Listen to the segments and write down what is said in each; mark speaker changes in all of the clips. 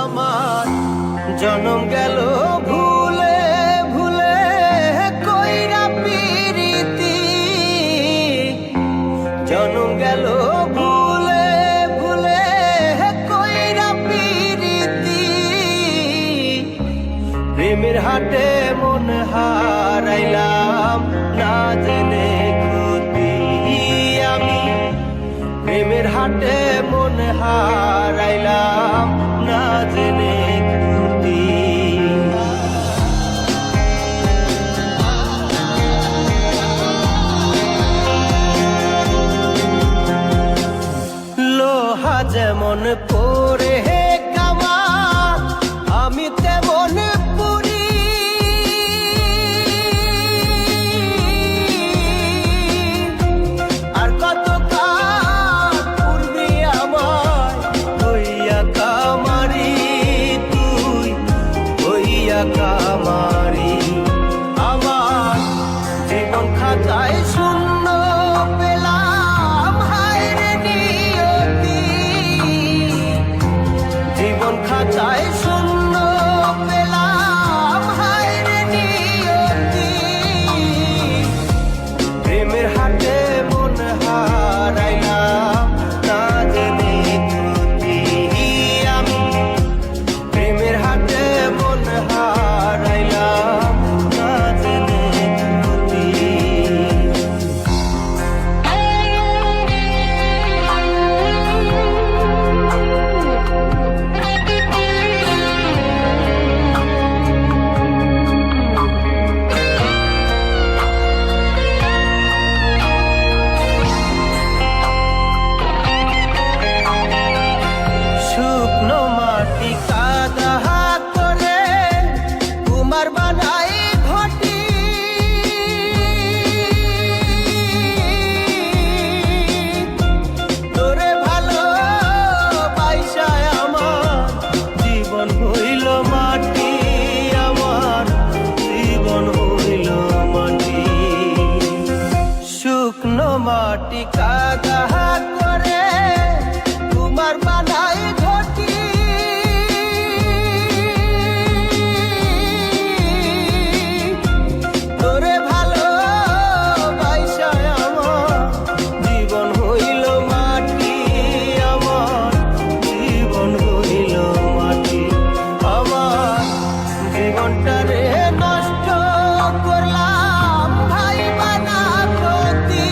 Speaker 1: আমার জনম গেল ভুলে ভুলে কইরা পিরিতি, জনম গেল ভুলে ভুলে কইরা পিরিতি। প্রেমের হাটে মন হারাইলাম না জেনে ক্ষতি আমি, প্রেমের হাটে মন হারাইলাম না জেনে ক্ষতি। লোহা যেমন পরে কামা আমি তেমন পুরি, আর কত কাল পূর্বে আমার হইয়া কামারি, তুই হইয়া কামারি। আমার জীবন খাতায় শূন্য পেলাম হায়রে নিয়তি, জীবন খাতায় শূন্য পেলাম হায়রে নিয়তি। প্রেমের হাটে মন হারাইলাম না জেনে ক্ষতি আমি, প্রেমের হাটে মন হারাইলাম না জেনে ক্ষতি। শুকনো মাটি কাদা করে কুমার বানাই ঘটি, তোরে ভালো বাইসায় আমার জীবন হইল মাটি, আমার জীবন হইল মাটি। শুকনো মাটি কাদা করে কুমার বানাই ঘটি, তোরে ভালো বাইসায় আমার জীবন হইল মাটি, আমার জীবন হইল মাটি। আমার জীবনটারে নষ্ট করলাম ভাই বানা ক্ষতি,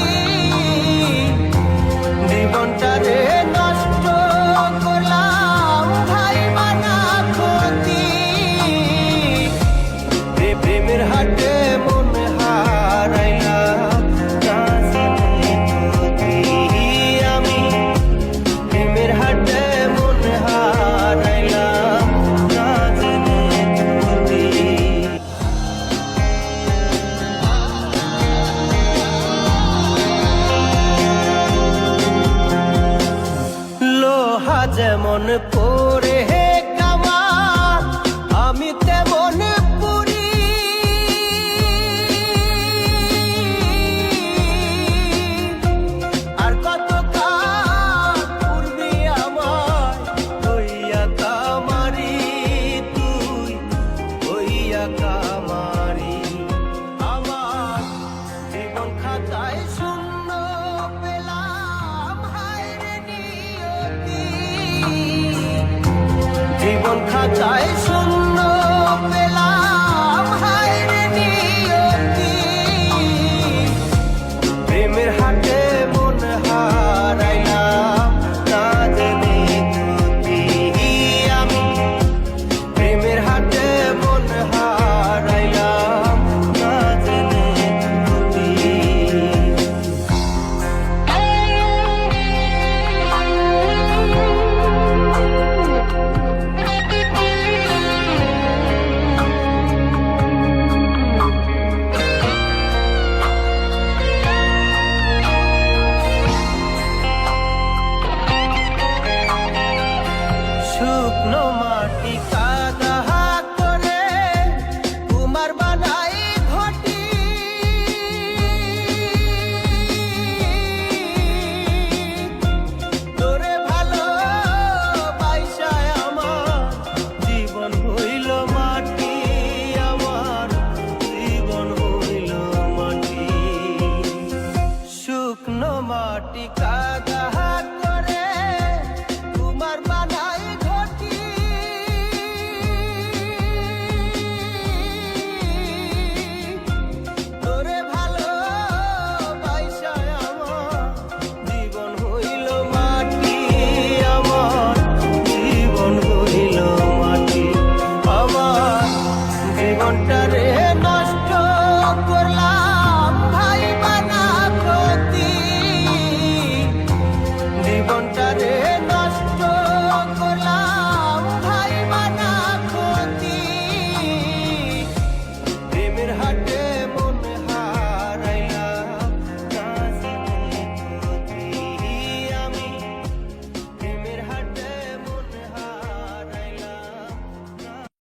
Speaker 1: জীবনটারে নষ্ট করলাম ভাই বানা ক্ষতি। প্রেমের হাটে মন হারাইলাম না জেনে ক্ষতি আমি, প্রেমের হাটে মন হারাইলাম না জেনে ক্ষতি। লোহা যেমন পরে কামা আমি তেমন পুরি, আর কত কাল পূর্বে আমার হইয়া কামারি, তুই হইয়া কামারি। আমার জীবন খাতায় শূন্য পেলাম হায়রে নিয়তি, জীবন খাতায়